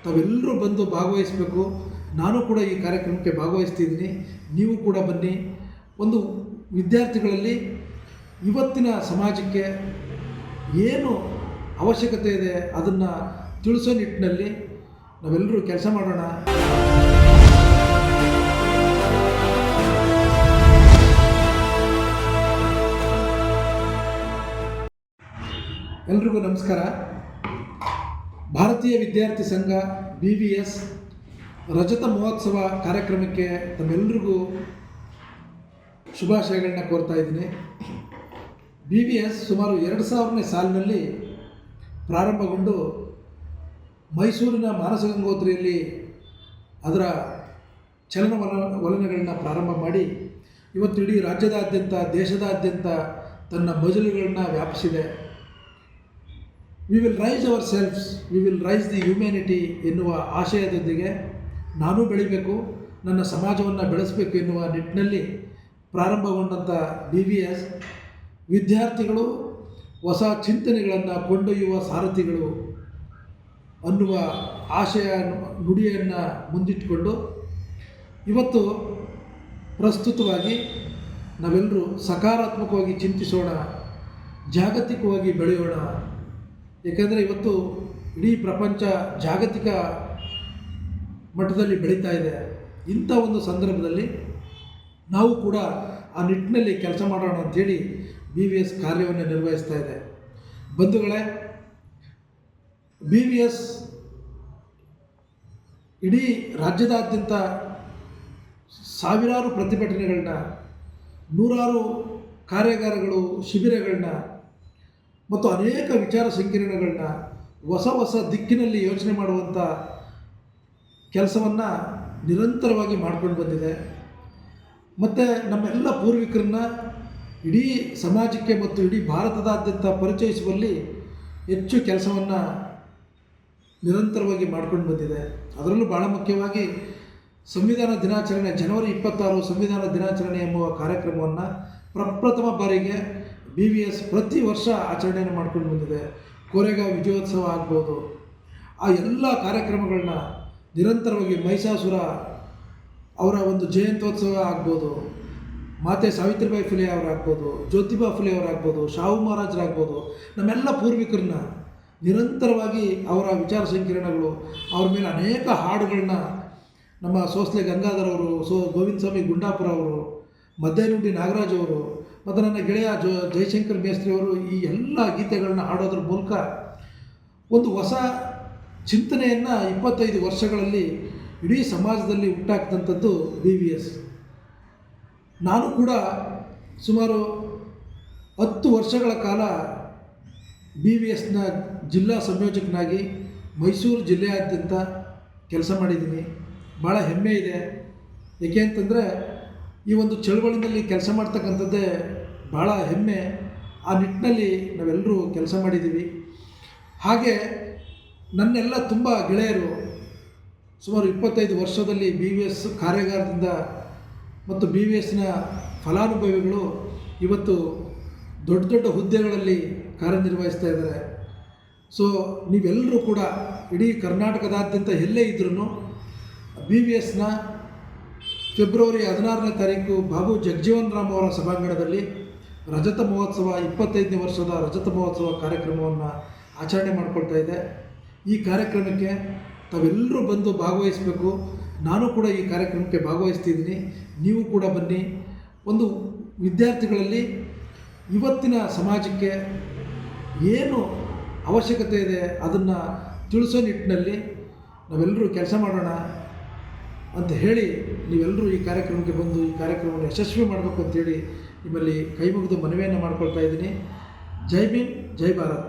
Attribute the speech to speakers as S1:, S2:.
S1: ತಾವೆಲ್ಲರೂ ಬಂದು ಭಾಗವಹಿಸಬೇಕು. ನಾನು ಕೂಡ ಈ ಕಾರ್ಯಕ್ರಮಕ್ಕೆ ಭಾಗವಹಿಸ್ತಿದ್ದೀನಿ, ನೀವು ಕೂಡ ಬನ್ನಿ. ಒಂದು ವಿದ್ಯಾರ್ಥಿಗಳಲ್ಲಿ ಇವತ್ತಿನ ಸಮಾಜಕ್ಕೆ ಏನು ಅವಶ್ಯಕತೆ ಇದೆ ಅದನ್ನು ತಿಳಿಸೋ ನಿಟ್ಟಿನಲ್ಲಿ ನಾವೆಲ್ಲರೂ ಕೆಲಸ ಮಾಡೋಣ. ಎಲ್ರಿಗೂ ನಮಸ್ಕಾರ. ಭಾರತೀಯ ವಿದ್ಯಾರ್ಥಿ ಸಂಘ BVS ರಜತ ಮಹೋತ್ಸವ ಕಾರ್ಯಕ್ರಮಕ್ಕೆ ತಮ್ಮೆಲ್ಲರಿಗೂ ಶುಭಾಶಯಗಳನ್ನ ಕೋರ್ತಾ ಇದ್ದೀನಿ. BVS ಸುಮಾರು 2000ನೇ ಸಾಲಿನಲ್ಲಿ ಪ್ರಾರಂಭಗೊಂಡು ಮೈಸೂರಿನ ಮಾನಸ ಗಂಗೋತ್ರಿಯಲ್ಲಿ ಅದರ ಚಲನವಲನಗಳನ್ನು ಪ್ರಾರಂಭ ಮಾಡಿ ಇವತ್ತು ಇಡೀ ರಾಜ್ಯದಾದ್ಯಂತ ದೇಶದಾದ್ಯಂತ ತನ್ನ ಮಜಲುಗಳನ್ನು ವ್ಯಾಪಿಸಿದೆ. We will rise ourselves, we will rise the humanity ಎನ್ನುವ ಆಶಯದೊಂದಿಗೆ ನಾನೂ ಬೆಳಿಬೇಕು, ನನ್ನ ಸಮಾಜವನ್ನು ಬೆಳೆಸಬೇಕು ಎನ್ನುವ ನಿಟ್ಟಿನಲ್ಲಿ ಪ್ರಾರಂಭಗೊಂಡಂಥ BVS ವಿದ್ಯಾರ್ಥಿಗಳು ಹೊಸ ಚಿಂತನೆಗಳನ್ನು ಕೊಂಡೊಯ್ಯುವ ಸಾರಥಿಗಳು ಅನ್ನುವ ಆಶಯ ನುಡಿಯನ್ನು ಮುಂದಿಟ್ಟುಕೊಂಡು ಇವತ್ತು ಪ್ರಸ್ತುತವಾಗಿ ನಾವೆಲ್ಲರೂ ಸಕಾರಾತ್ಮಕವಾಗಿ ಚಿಂತಿಸೋಣ, ಜಾಗತಿಕವಾಗಿ ಬೆಳೆಯೋಣ. ಏಕೆಂದರೆ ಇವತ್ತು ಇಡೀ ಪ್ರಪಂಚ ಜಾಗತಿಕ ಮಟ್ಟದಲ್ಲಿ ಬೆಳೀತಾ ಇದೆ. ಇಂಥ ಒಂದು ಸಂದರ್ಭದಲ್ಲಿ ನಾವು ಕೂಡ ಆ ನಿಟ್ಟಿನಲ್ಲಿ ಕೆಲಸ ಮಾಡೋಣ ಅಂಥೇಳಿ BVS ಕಾರ್ಯವನ್ನು ನಿರ್ವಹಿಸ್ತಾ ಇದೆ. ಬಂಧುಗಳೇ, BVS ಇಡೀ ರಾಜ್ಯದಾದ್ಯಂತ ಸಾವಿರಾರು ಪ್ರತಿಭಟನೆಗಳನ್ನ, ನೂರಾರು ಕಾರ್ಯಾಗಾರಗಳು, ಶಿಬಿರಗಳನ್ನ ಮತ್ತು ಅನೇಕ ವಿಚಾರ ಸಂಕಿರಣಗಳನ್ನ ಹೊಸ ದಿಕ್ಕಿನಲ್ಲಿ ಯೋಚನೆ ಮಾಡುವಂಥ ಕೆಲಸವನ್ನು ನಿರಂತರವಾಗಿ ಮಾಡ್ಕೊಂಡು ಬಂದಿದೆ. ಮತ್ತು ನಮ್ಮೆಲ್ಲ ಪೂರ್ವಿಕರನ್ನ ಇಡೀ ಸಮಾಜಕ್ಕೆ ಮತ್ತು ಇಡೀ ಭಾರತದಾದ್ಯಂತ ಪರಿಚಯಿಸುವಲ್ಲಿ ಹೆಚ್ಚು ಕೆಲಸವನ್ನು ನಿರಂತರವಾಗಿ ಮಾಡ್ಕೊಂಡು ಬಂದಿದೆ. ಅದರಲ್ಲೂ ಭಾಳ ಮುಖ್ಯವಾಗಿ ಸಂವಿಧಾನ ದಿನಾಚರಣೆ, ಜನವರಿ 26 ಸಂವಿಧಾನ ದಿನಾಚರಣೆ ಎಂಬುವ ಕಾರ್ಯಕ್ರಮವನ್ನು ಪ್ರಪ್ರಥಮ ಬಾರಿಗೆ BVS ಪ್ರತಿ ವರ್ಷ ಆಚರಣೆಯನ್ನು ಮಾಡ್ಕೊಂಡು ಬಂದಿದೆ. ಕೋರೆಗಾಂವ್ ವಿಜಯೋತ್ಸವ ಆಗ್ಬೋದು, ಆ ಎಲ್ಲ ಕಾರ್ಯಕ್ರಮಗಳನ್ನ ನಿರಂತರವಾಗಿ ಮಹಿಷಾಸುರ ಅವರ ಒಂದು ಜಯಂತ್ಯೋತ್ಸವ ಆಗ್ಬೋದು, ಮಾತೆ ಸಾವಿತ್ರಿಬಾಯಿ ಫುಲೆ ಅವರಾಗ್ಬೋದು, ಜ್ಯೋತಿಬಾ ಫುಲೆ ಅವರಾಗ್ಬೋದು, ಶಾಹು ಮಹಾರಾಜರಾಗ್ಬೋದು, ನಮ್ಮೆಲ್ಲ ಪೂರ್ವಿಕರನ್ನ ನಿರಂತರವಾಗಿ ಅವರ ವಿಚಾರ ಸಂಕಿರಣಗಳು, ಅವ್ರ ಮೇಲೆ ಅನೇಕ ಹಾಡುಗಳನ್ನ ನಮ್ಮ ಸೋಸ್ಲೆ ಗಂಗಾಧರ್ ಅವರು, ಗೋವಿಂದ ಸ್ವಾಮಿ ಗುಂಡಾಪುರ ಅವರು, ಮದ್ದೆನುಂಡಿ ನಾಗರಾಜ್ ಅವರು ಮತ್ತು ನನ್ನ ಗೆಳೆಯ ಜಯಶಂಕರ್ ಮೇಸ್ತ್ರಿ ಅವರು ಈ ಎಲ್ಲ ಗೀತೆಗಳನ್ನ ಹಾಡೋದ್ರ ಮೂಲಕ ಒಂದು ಹೊಸ ಚಿಂತನೆಯನ್ನು 25 ವರ್ಷಗಳಲ್ಲಿ ಇಡೀ ಸಮಾಜದಲ್ಲಿ ಹುಟ್ಟಾಕ್ತಂಥದ್ದು BVS. ನಾನು ಕೂಡ ಸುಮಾರು 10 ವರ್ಷಗಳ ಕಾಲ BVSನ ಜಿಲ್ಲಾ ಸಂಯೋಜಕನಾಗಿ ಮೈಸೂರು ಜಿಲ್ಲೆಯಾದ್ಯಂತ ಕೆಲಸ ಮಾಡಿದ್ದೀನಿ. ಭಾಳ ಹೆಮ್ಮೆ ಇದೆ. ಏಕೆ ಅಂತಂದರೆ ಈ ಒಂದು ಚಳವಳಿನಲ್ಲಿ ಕೆಲಸ ಮಾಡ್ತಕ್ಕಂಥದ್ದೇ ಭಾಳ ಹೆಮ್ಮೆ. ಆ ನಿಟ್ಟಿನಲ್ಲಿ ನಾವೆಲ್ಲರೂ ಕೆಲಸ ಮಾಡಿದ್ದೀವಿ. ಹಾಗೆ ನನ್ನೆಲ್ಲ ತುಂಬ ಗೆಳೆಯರು ಸುಮಾರು 25 ವರ್ಷದಲ್ಲಿ BVS ಕಾರ್ಯಾಗಾರದಿಂದ ಮತ್ತು BVSನ ಫಲಾನುಭವಿಗಳು ಇವತ್ತು ದೊಡ್ಡ ದೊಡ್ಡ ಹುದ್ದೆಗಳಲ್ಲಿ ಕಾರ್ಯನಿರ್ವಹಿಸ್ತಾ ಇದ್ದಾರೆ. ಸೊ ನೀವೆಲ್ಲರೂ ಕೂಡ ಇಡೀ ಕರ್ನಾಟಕದಾದ್ಯಂತ ಎಲ್ಲೇ ಇದ್ರೂ BVSನ ಫೆಬ್ರವರಿ 16ನೇ ತಾರೀಕು ಬಾಬು ಜಗಜೀವನ್ ರಾಮ್ ಅವರ ಸಭಾಂಗಣದಲ್ಲಿ ರಜತ ಮಹೋತ್ಸವ 25ನೇ ವರ್ಷದ ರಜತ ಮಹೋತ್ಸವ ಕಾರ್ಯಕ್ರಮವನ್ನು ಆಚರಣೆ ಮಾಡಿಕೊಳ್ತಾ ಇದೆ. ಈ ಕಾರ್ಯಕ್ರಮಕ್ಕೆ ತಾವೆಲ್ಲರೂ ಬಂದು ಭಾಗವಹಿಸಬೇಕು. ನಾನು ಕೂಡ ಈ ಕಾರ್ಯಕ್ರಮಕ್ಕೆ ಭಾಗವಹಿಸ್ತಿದ್ದೀನಿ, ನೀವು ಕೂಡ ಬನ್ನಿ. ಒಂದು ವಿದ್ಯಾರ್ಥಿಗಳಲ್ಲಿ ಇವತ್ತಿನ ಸಮಾಜಕ್ಕೆ ಏನು ಅವಶ್ಯಕತೆ ಇದೆ ಅದನ್ನು ತಿಳಿಸೋ ನಿಟ್ಟಿನಲ್ಲಿ ನಾವೆಲ್ಲರೂ ಕೆಲಸ ಮಾಡೋಣ ಅಂತ ಹೇಳಿ ನೀವೆಲ್ಲರೂ ಈ ಕಾರ್ಯಕ್ರಮಕ್ಕೆ ಬಂದು ಈ ಕಾರ್ಯಕ್ರಮವನ್ನು ಯಶಸ್ವಿ ಮಾಡಬೇಕು ಅಂತೇಳಿ ನಿಮ್ಮಲ್ಲಿ ಕೈ ಮುಗಿದು ಮನವಿಯನ್ನು ಮಾಡ್ಕೊಳ್ತಾ ಇದ್ದೀನಿ. ಜೈ ಭೀಮ್, ಜೈ ಭಾರತ್.